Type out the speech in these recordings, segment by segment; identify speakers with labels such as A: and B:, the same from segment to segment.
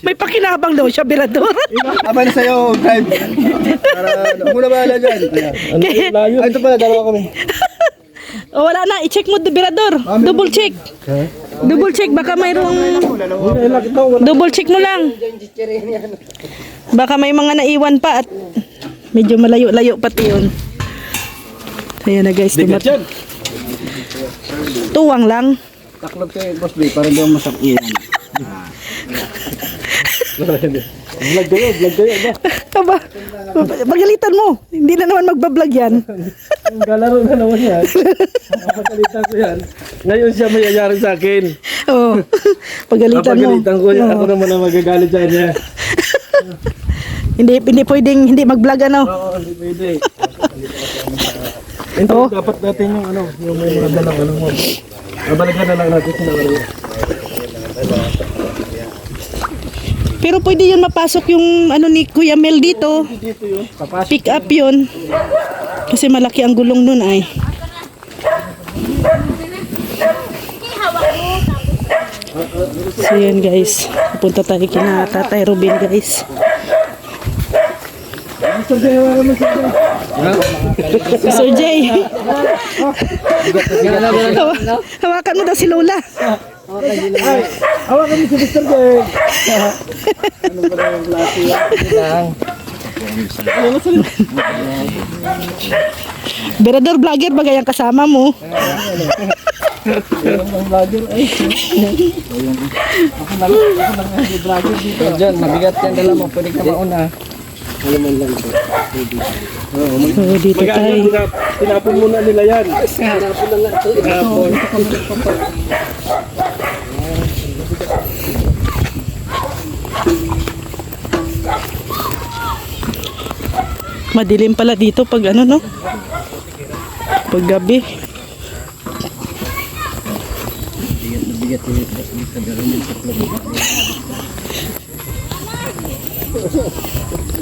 A: May pakinabang daw siya, Berador.
B: Aba na sa'yo, drive. Para, muna bahala dyan. Ay, ito pala, dalawa kami.
A: O, wala na, i-check mo, Berador. Double check. Double check, baka mayroong... Double check mo lang. Baka may mga naiwan pa at medyo malayo-layo pati yun. Ayan na guys, tuwang lang.
B: Taklog kayo, Boss B, para hindi ako masakyan. Vlog kayo ba?
A: Aba, magalitan mo. Hindi na naman magbablog yan.
C: Galaro na naman yan. Napagalitan ko yan. Ngayon siya mayayari sa akin.
A: Oo. Pagalitan mo.
C: Napagalitan ko yan. Ako naman ang magagalit sa kanya.
A: Hindi pwedeng hindi mag-vlog ano.
C: Oo, hindi pwede. Ito, dapat natin yung ano, yung may mga dalang ano mo. Babalikan na lang natin sila.
A: Pero pwede yun mapasok yung ano ni Kuya Mel dito.
C: Dito yun. Papasok.
A: Pick up yun. Kasi malaki ang gulong nun ay. So yan guys. Pupunta tayo kina Tatay Robin guys. Sir Jay. Hawakan mo daw si Lola.
C: Hawakan mo si Mr. Jay. Ano ba na yung klase yan?
A: Berador vlogger ba gayang kasama mo?
C: Ang vlogger ay. Ako lang ang vlogger dito. Diyan, mabigat yan dala mo. Pwede ka mauna.
A: So dito tayo.
C: Tinapon muna nila yan. Tinapon na lang ito. Tinapon.
A: Madilim pala dito pag ano no? Pag gabi.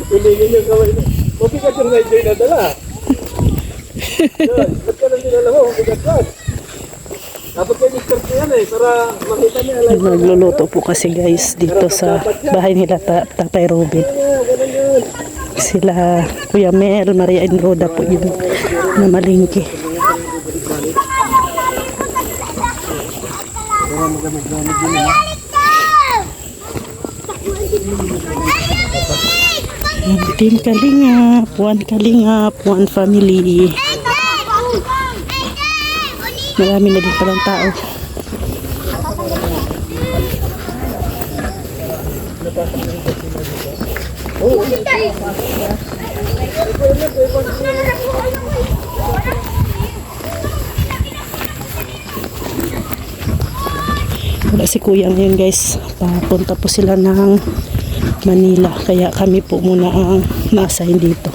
C: Kuligin yung kamay. Mabigat yung Joy na dala. Yan, ba't ka nang dinala mo? Mabigat yan. Dapat kayo Mr. yan eh, para makita niya.
A: Nagluluto po kasi guys dito sa bahay nila Tatay Robin. Sila Kuya Mel, Maria and Roda po yun na malingki. Team Kalingap, one Kalingap, one family. Marami na din palang tao. Wala si Kuya ngayon guys. Papunta po sila ng Manila. Kaya kami po muna ang na-assign dito.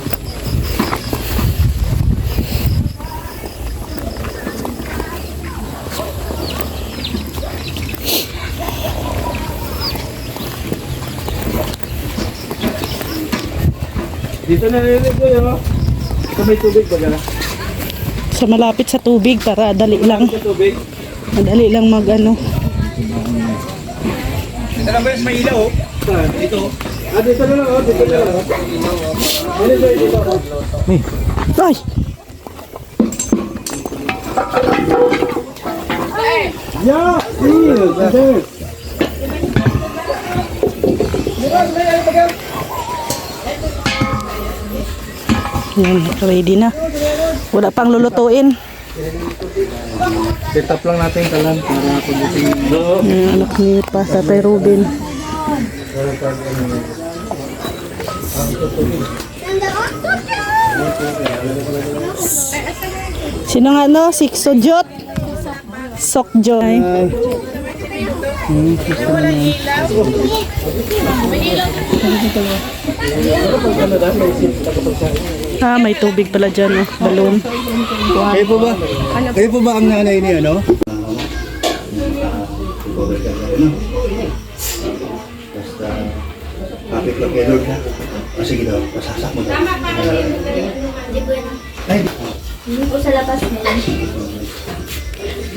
C: Dito na nililig ko yun. Ito may tubig ba gala?
A: Sa malapit sa tubig para dali lang.
C: Sa tubig.
A: Madali lang mag ano.
B: Ito lang ba yung may ilaw?
C: Saan? Dito. Ah, dito na lang. Oh, dito na lang. Ano ba dito?
A: Ay!
C: Yeah! Here!
A: Yan, ready na. Wala pang lulutuin.
C: Set up lang natin kalan para kulitin.
A: Yung anak ni Tatay Robin. Sino nga no? Si Sojot? Sokjoy. Ah, may tubig pala dyan, oh. Balloon.
B: Kayo po ba? Kayo po ba ang nanay ni ano? Basta kapit lang kay Lord ha. O sige daw, pasasak mo daw. Ay,
D: Hindi po sa labas mo.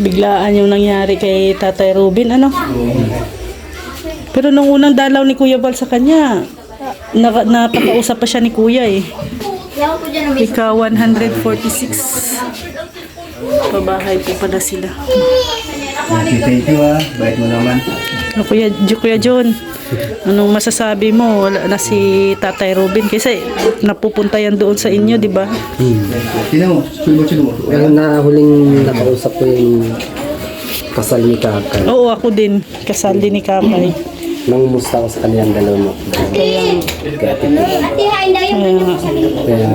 A: Biglaan yung nangyari kay Tatay Robin, ano? Pero nung unang dalaw ni Kuya Val sa kanya, napakausap pa siya ni Kuya eh.
D: Yaw ko dyan ang may
A: Ika 146. Pabahay po pala sila.
B: Thank you bait mo naman.
A: Kuya John, anong masasabi mo? Wala na si Tatay Robin kasi napupunta yan doon sa inyo, di ba?
B: Sino mo? Sino mo?
C: Pero na huling nakausap ko yung kasal ni Kakay.
A: Oo, ako din. Kasal din ni Kapay.
C: Nangumusta ako sa kanilang dalawa mo. Kaya
D: Ate, hain daw yung ganyan mo sa likod.
C: kaya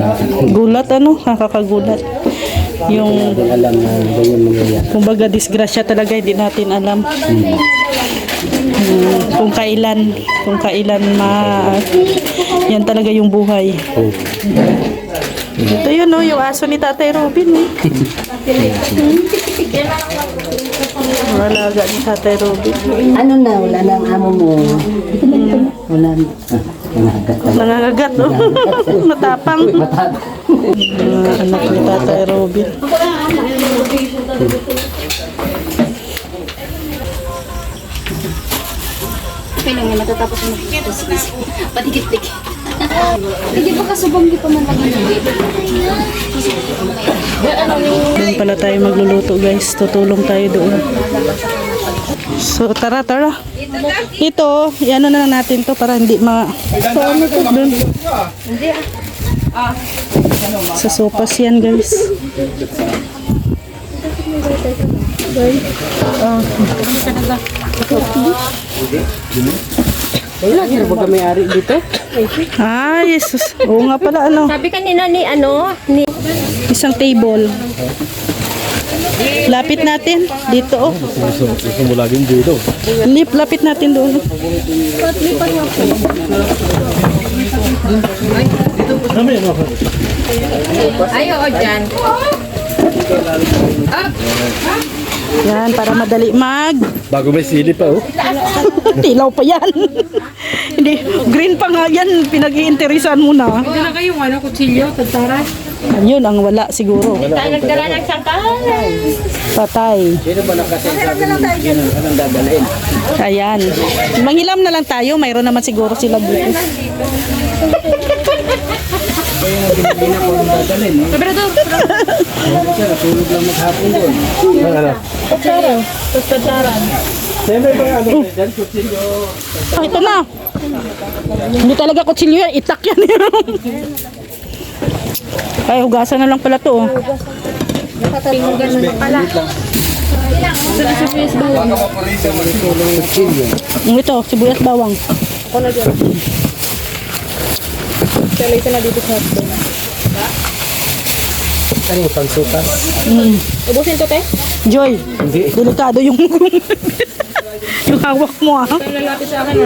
A: Gulat ano? Nakakagulat. Yung,
C: hindi alam na ganyan mangyayari.
A: kumbaga, disgrasya talaga, hindi natin alam. Kung kailan yan talaga yung buhay.
C: Oh.
A: Ito yun, no, yung aso ni Tatay Robin. Eh. Malaga ni Tatay Robin.
E: Ano na, wala na ang amo mo. Wala na.
A: Nangangagat, no? Matapang. Anak ni Tatay Robin.
D: Okay lang yan, matatapos mo. Patikit-tik. Hindi pa kasubong, di pa man lang
A: Doon pala tayo magluluto, guys. Tutulong tayo doon. So, tara. Ito, ano na lang natin to para hindi So, ano to? Doon. Sa sopas yan, guys.
C: Wala, sino ba may-ari dito?
A: Ah, Jesus. Oo nga pala, ano.
E: Sabi kanina ni
A: Isang table. Lapit natin. Dito, oh.
C: Gusto mo laging dito.
A: Lapit natin doon.
E: Ay, oo, dyan.
A: Yan, para madali
C: Bago may sili pa, oh.
A: Tilaw pa yan. Hindi, green pa nga yan. Pinag-iinteresan mo na.
E: Ito na kayong kutsilyo, tagtara.
A: Yun ang wala siguro.
E: Tayo nagdala ng sangkal.
A: Patay.
B: Sino ba nakasensabi? Yun ang dadalhin.
A: Ayan. Manghilam na lang tayo. Mayroon naman siguro sila dito.
B: Hindi na po ang dadalhin. Tulog lang maghapon doon.
C: Siyempre ba ano dyan? Kutsilyo.
A: Oh, ito na. Hindi talaga kutsilyo yan. Itak yan. Ay, hugasan na lang pala to. Oh. Ito, sibuyas bawang.
C: Ano yung pangsukas?
E: Ubusin to, te?
A: Joy, delikado yung yung hawak mo ah.
E: Lalapit sa akin,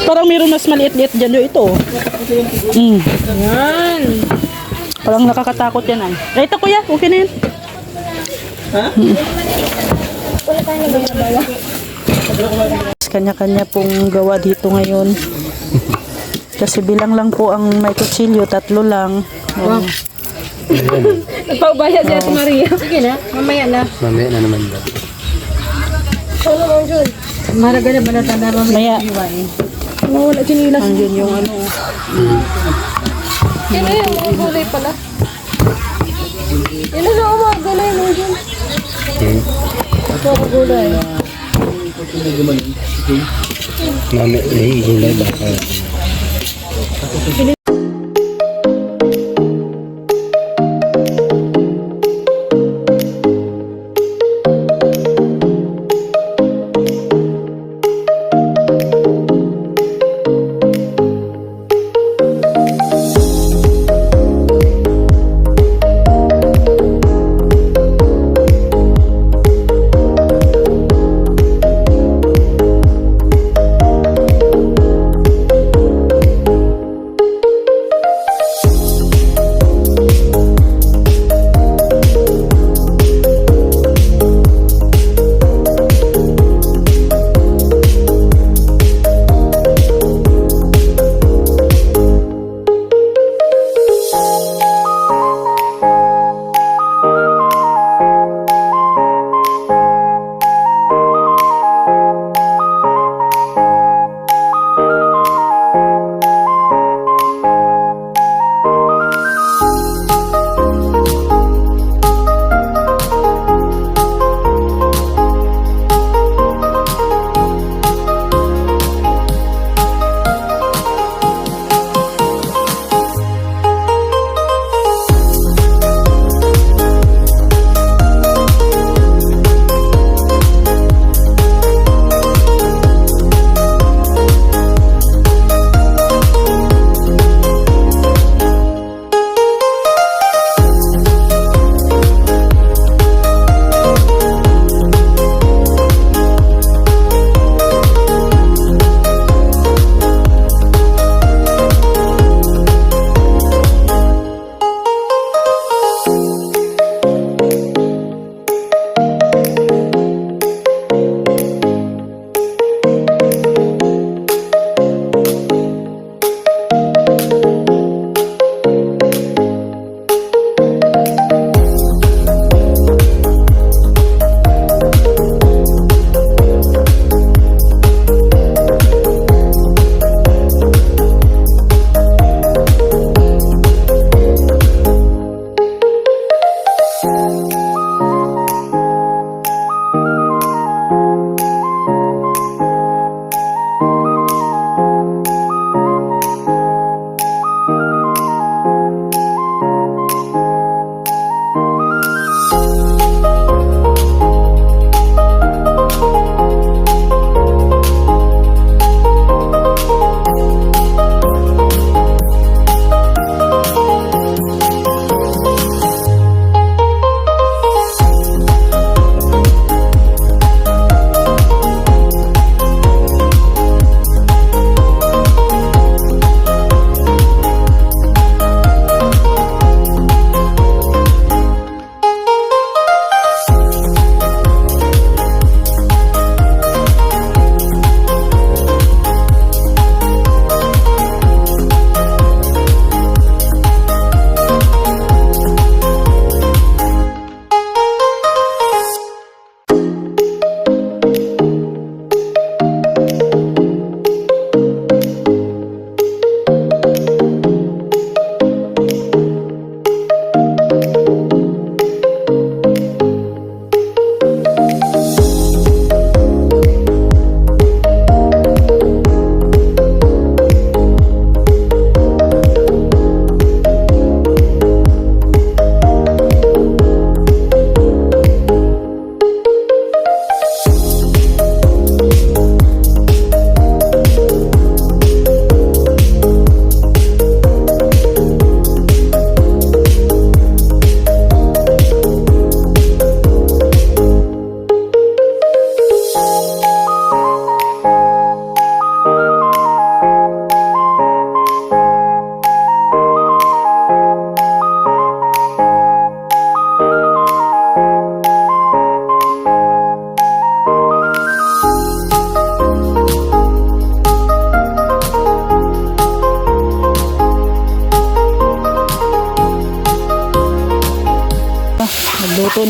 A: Parang mayroon mas maliit-liit dyan yung ito.
E: Yan.
A: Parang nakakatakot yan ay. Ito kuya, okay na yan. Kanya-kanya pong gawa dito ngayon. Kasi bilang lang po ang may kutsilyo, 3 lang.
E: Nagpaubaya si Ate Maria. Sige na, mamaya na.
C: Mamaya na naman daw.
E: Mahalaga na ba na tanda mamaya?
A: Maya,
E: Wala sinilas.
A: andyan yung ano.
E: Yan na yung gulay pala. Yan na yung mga gulay mo dyan. Ito ang gulay.
C: Mamaya yung gulay baka.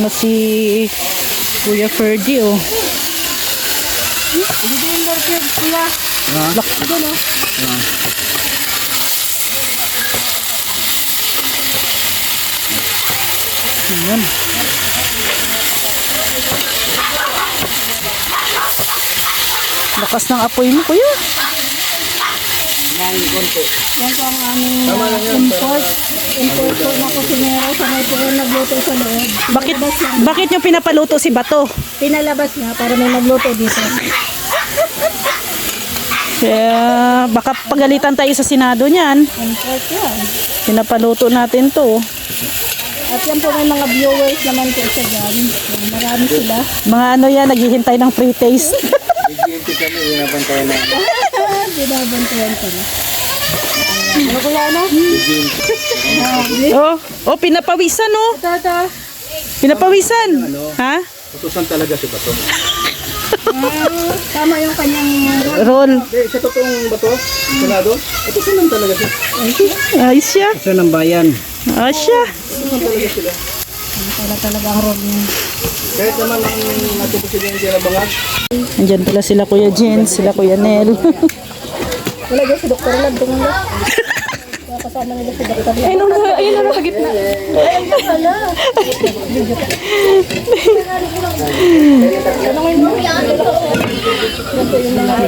A: na si Kuya Ferdy, oh. Laki doon, oh. Ayan. Lakas ng apoy mo, kuya.
E: Yan po ang aming import po na kusinero sa may po nagluto sa loob.
A: Bakit nyo pinapaluto si Bato?
E: Pinalabas na para may magluto dito.
A: Kaya baka pagalitan tayo sa Senado niyan.
E: Import yan.
A: Pinapaluto natin to.
E: At yan po may mga viewers naman po sa dyan. Yan, marami sila.
A: Mga ano yan, naghihintay ng pre-taste.
E: Binabantayan pala. Ano kuya ano?
A: Oh, pinapawisan, oh.
E: Tata.
A: Pinapawisan. Ha?
B: Utusan talaga si Bato.
E: Tama yung kanyang
A: Roll.
B: Sa totoong Bato, Senado, utusan lang talaga siya.
A: Ayos siya.
B: Sa ng bayan.
A: Ayos siya.
E: talaga ang role niya.
B: Kahit naman ang nagpupusidente na bangag,
A: Andyan pala sila Kuya Jens, sila Kuya Nel.
E: Wala dyan si Dr. Lab, tumulong. Kaya kasama nila si Dr. Lab.
A: Ayun na sa gitna.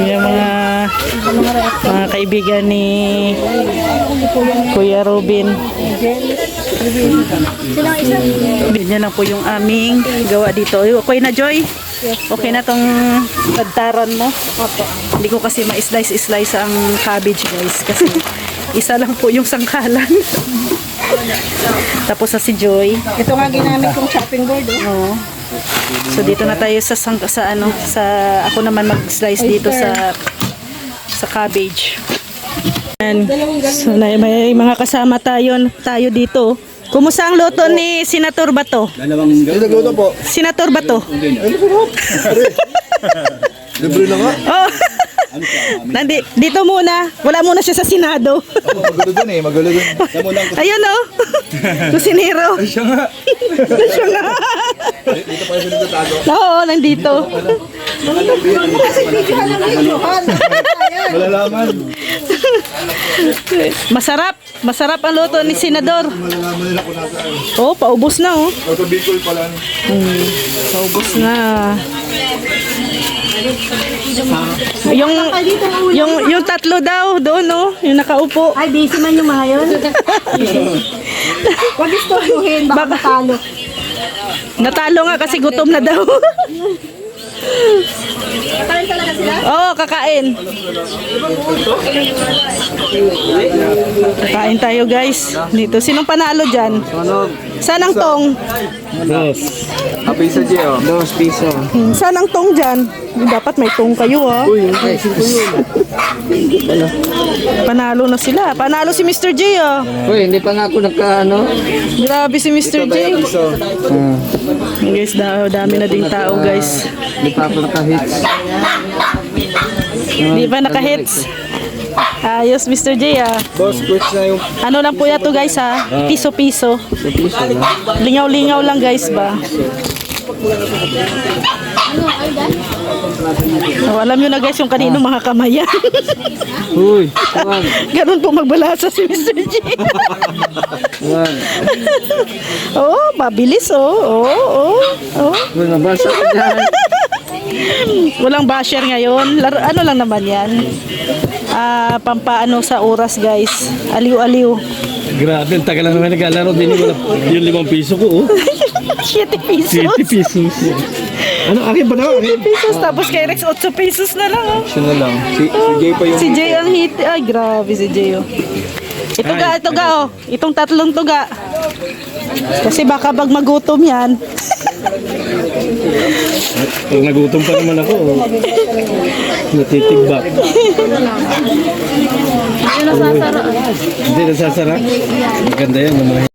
A: Yung mga kaibigan ni Kuya Robin. Ganyan lang po yung aming gawa dito. Okay na, Joy? Okay na tong tagtaran mo? Hindi ko kasi ma-slice ang cabbage, guys. Kasi isa lang po yung sangkalan. Tapos sa si Joy.
E: Ito nga ginamit kong chopping board.
A: Oo. So dito na tayo sa ako naman mag-slice dito sa cabbage. And, so may mga kasama tayo dito. Kumusta ang luto ni Senator Bato?
B: nagluto po.
A: Senator Bato.
B: Libre na nga.
A: Oh. Dito muna. Wala muna siya sa Senado.
B: Magulo dun eh, magulo dun. Damo lang.
A: Ayun, oh. Kusinero.
B: Siya nga.
A: Siya nga.
B: Dito pa yung sinutado.
A: Oo, nandito.
B: Malalaman.
A: Masarap ang luto ni Senador.
B: Malalaman nila kung nasa.
A: Oh, paubos na, oh.
B: Auto Bicol pala.
A: Paubos na. Yung tatlo daw doon, no? Yung nakaupo.
E: Ay, busy man yung mga yun. Huwag istoryohin, baka matalo.
A: Natalo nga kasi gutom na daw.
E: Kakain talaga sila?
A: Oo, kakain. Kakain tayo, guys. Dito. Sinong panalo dyan? Saan ang tong?
B: Pisa Gio. Dos piso.
A: Saan ang tong dyan? Dapat may tong kayo, ah. Panalo na sila. Panalo si Mr. J, ah.
C: Uy, hindi pa nga ako nagka-ano.
A: Grabe si Mr. J. Guys, dami na ding tao, guys.
C: Hindi pa ako naka-hits.
A: Di ba naka-hits? Ayos, Mr. J, ah.
B: Boss, quick na yung
A: Ano lang po yan to, guys, ha? Piso-piso. Lingaw-lingaw lang, guys, ba? Oh, alam nyo na, guys, yung kanino mga kamay yan.
C: Uy, tuwan.
A: Ganun po magbalasa si Mr. J.
C: Tuwan.
A: Oh, mabilis, oh. Oh.
C: Uy, nabasa ko dyan.
A: Walang basher ngayon. Ano lang naman yan? Pampaano sa oras, guys. Aliw-aliw.
C: Grabe, ang tagal lang naman naglalaro din yung 5 piso ko, oh.
A: 7 pesos.
C: 7 pesos. Ano, akin ba na?
A: 7 pesos. Tapos kay Rex, 8 pesos na lang, oh.
B: siya na lang. Si Jay pa yung
A: Si Jay ang hit. Ay, grabe si Jay, oh. Ito ga, oh. Itong tatlong tuga. Kasi baka pag magutom yan.
C: Pag nagutom pa naman ako, oh. Natitigbak.
E: Hindi nasasara.
C: Hindi nasasara. Maganda yan, mga